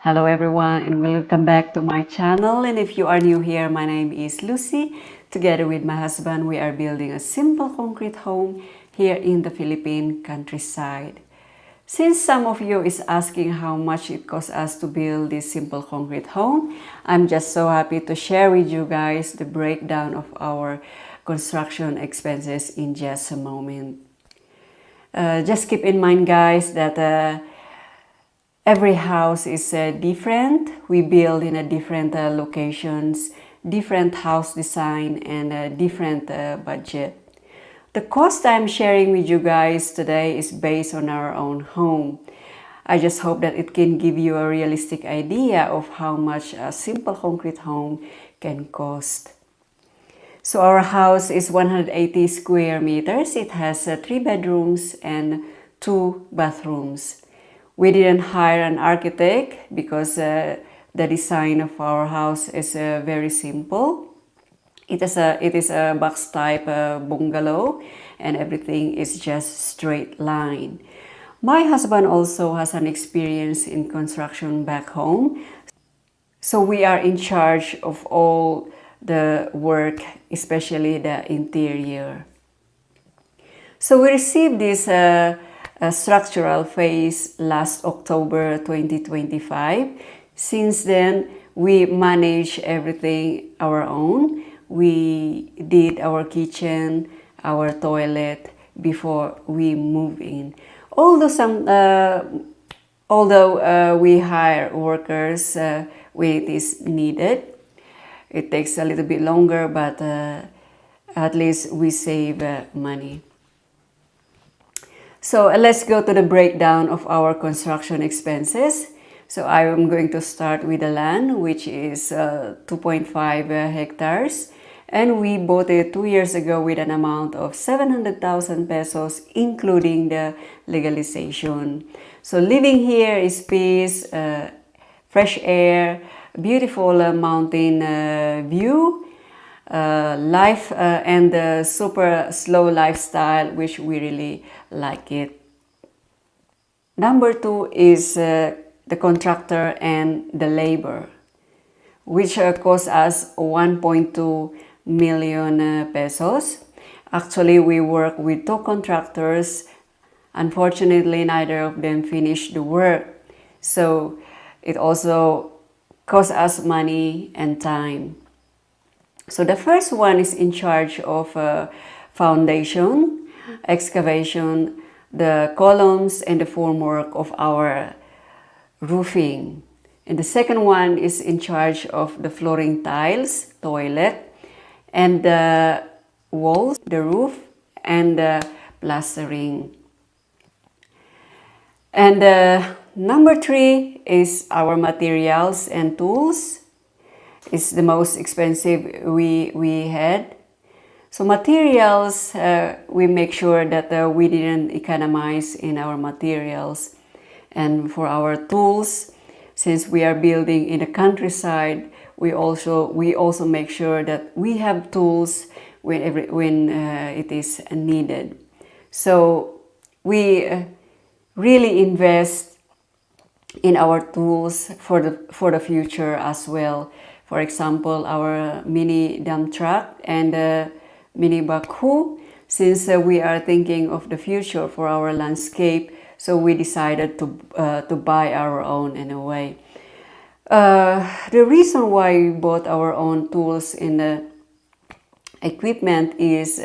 Hello everyone and welcome back to my channel, and if you are new here, my name is Lucy. Together with my husband, we are building a simple concrete home here in the Philippine countryside. Since some of you is asking how much it costs us to build this simple concrete home, I'm just so happy to share with you guys the breakdown of our construction expenses in just a moment. Just keep in mind guys that every house is different. We build in a different locations, different house design, and different budget. The cost I'm sharing with you guys today is based on our own home. I just hope that it can give you a realistic idea of how much a simple concrete home can cost. So our house is 180 square meters. It has 3 bedrooms and 2 bathrooms. We didn't hire an architect because the design of our house is very simple. It is a box type bungalow, and everything is just straight line. My husband also has an experience in construction back home, so we are in charge of all the work, especially the interior. So we received this structural phase last October 2025. Since then, we manage everything our own. We did our kitchen, our toilet before we move in. Although we hire workers when it is needed, it takes a little bit longer, but at least we save money. So let's go to the breakdown of our construction expenses. So I am going to start with the land, which is 2.5 hectares. And we bought it 2 years ago with an amount of 700,000 pesos, including the legalization. So living here is peace, fresh air, beautiful mountain view, life and the super slow lifestyle, which we really like it. Number 2 is the contractor and the labor, which cost us 1.2 million pesos. Actually, we work with 2 contractors. Unfortunately, neither of them finished the work, so it also costs us money and time. So the first one is in charge of foundation, excavation, the columns, and the formwork of our roofing. And the second one is in charge of the flooring tiles, toilet, and the walls, the roof, and the plastering. And number 3 is our materials and tools. It's the most expensive we had. So materials, we make sure that we didn't economize in our materials. And for our tools, since we are building in the countryside, we also make sure that we have tools when it is needed. So we really invest in our tools for the future as well. For example, our mini dump truck and mini backhoe. Since we are thinking of the future for our landscape, so we decided to buy our own in a way. The reason why we bought our own tools and the equipment is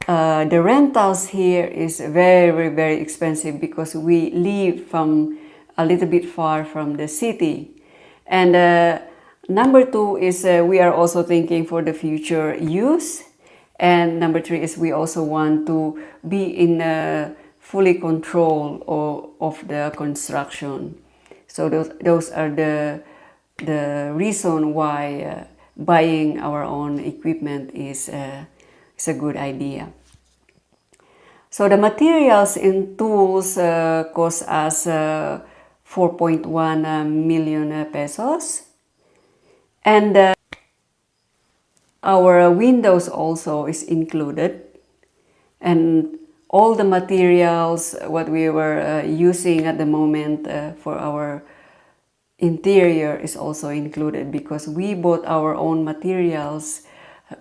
the rentals here is very, very expensive because we live from a little bit far from the city. And number 2 is we are also thinking for the future use. And number 3 is we also want to be in fully control of the construction. So those are the reason why buying our own equipment is a good idea. So the materials and tools cost us 4.1 million pesos. And our windows also is included. And all the materials, what we were using at the moment for our interior is also included because we bought our own materials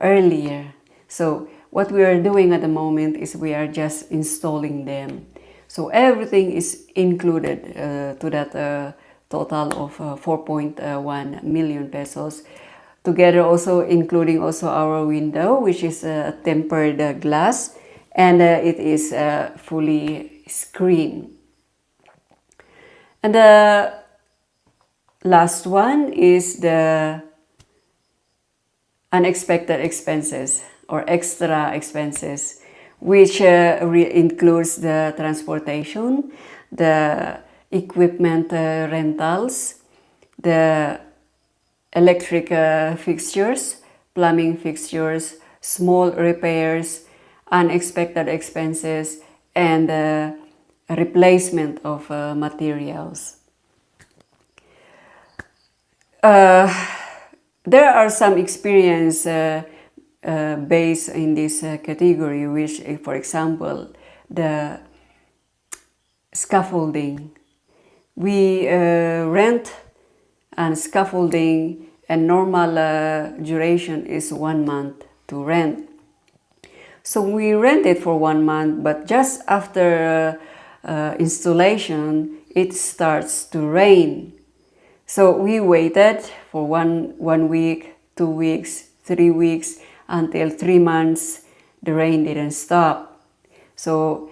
earlier. So what we are doing at the moment is we are just installing them. So everything is included to that total of 4.1 million pesos. Together also including also our window, which is tempered glass, and it is fully screened. And the last one is the unexpected expenses or extra expenses, which includes the transportation, the equipment rentals, the electric fixtures, plumbing fixtures, small repairs, unexpected expenses, and replacement of materials. There are some experience based in this category, which, for example, the scaffolding. We rent and scaffolding, and normal duration is 1 month to rent. So we rent it for 1 month, but just after installation, it starts to rain. So we waited for one week, 2 weeks, 3 weeks, until 3 months, the rain didn't stop. So,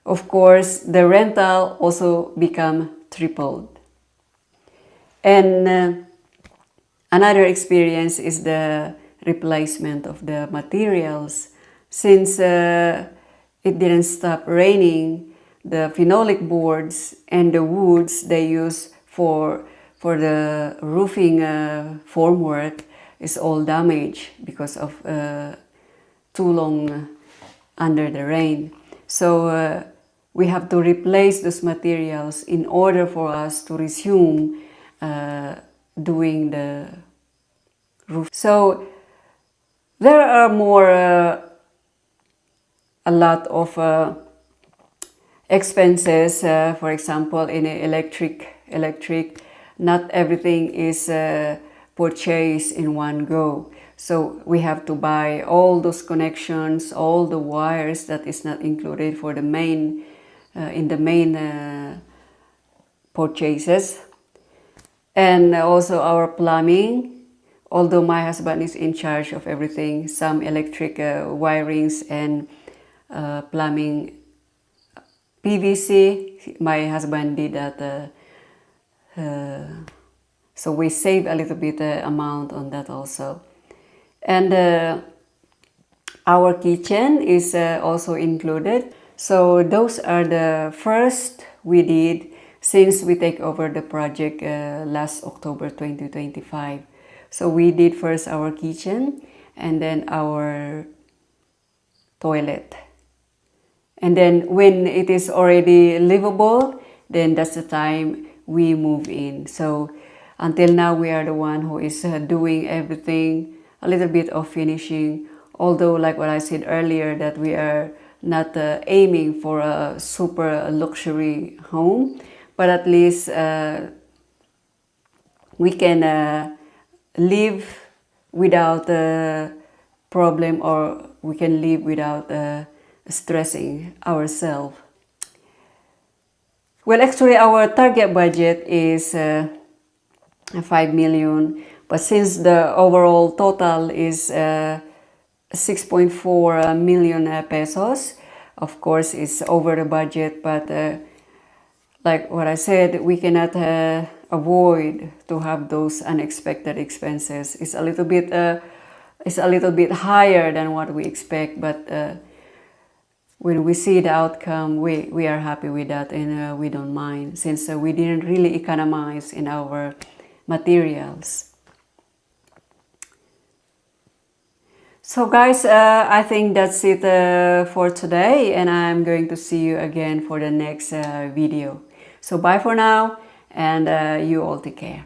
of course, the rental also become tripled. And another experience is the replacement of the materials. Since it didn't stop raining, the phenolic boards and the woods they use for the roofing formwork is all damaged because of too long under the rain. So we have to replace those materials in order for us to resume doing the roof. So there are more a lot of expenses. For example, in electric, not everything is purchased in one go. So we have to buy all those connections, all the wires that is not included for the main in the main purchases. And also our plumbing, although my husband is in charge of everything, some electric wirings and plumbing PVC, my husband did that. So we save a little bit amount on that also. And our kitchen is also included. So those are the first we did since we take over the project last October 2025. So we did first our kitchen and then our toilet. And then when it is already livable, then that's the time we move in. So until now we are the one who is doing everything, a little bit of finishing. Although like what I said earlier, that we are not aiming for a super luxury home, but at least we can live without a problem, or we can live without stressing ourselves. Well, actually our target budget is 5 million, but since the overall total is 6.4 million pesos, of course it's over the budget, but like what I said, we cannot avoid to have those unexpected expenses. It's a little bit higher than what we expect, but when we see the outcome, we are happy with that, and we don't mind, since we didn't really economize in our materials. So guys, I think that's it for today, and I'm going to see you again for the next video. So bye for now, and you all take care.